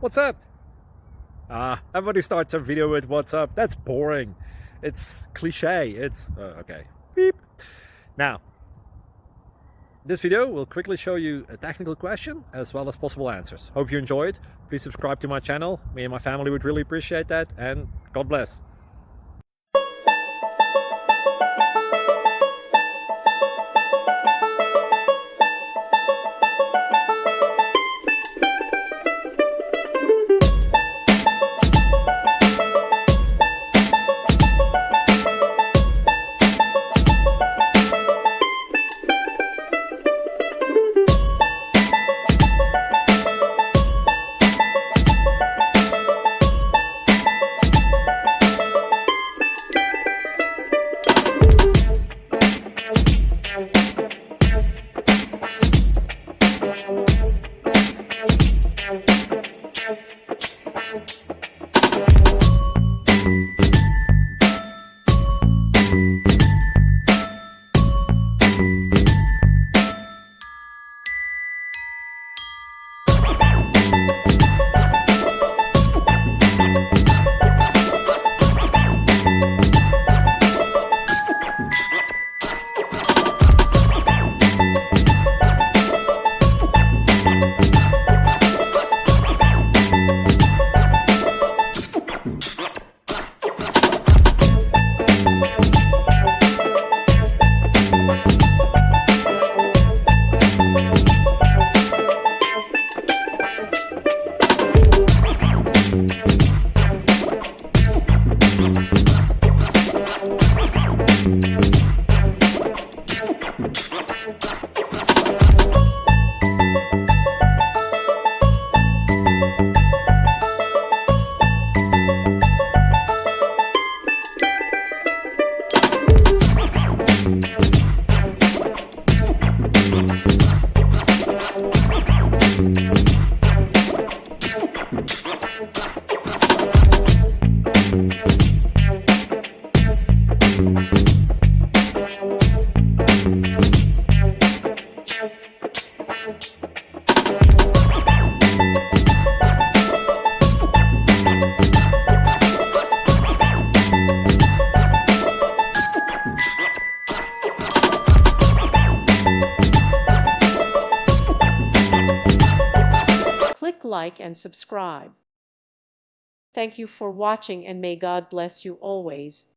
What's up? Everybody starts a video with what's up. That's boring. It's cliche. It's okay. Beep. Now, this video will quickly show you a technical question as well as possible answers. Hope you enjoy it. Please subscribe to my channel. Me and my family would really appreciate that, and God bless. Click like and subscribe. Thank you for watching, and may God bless you always.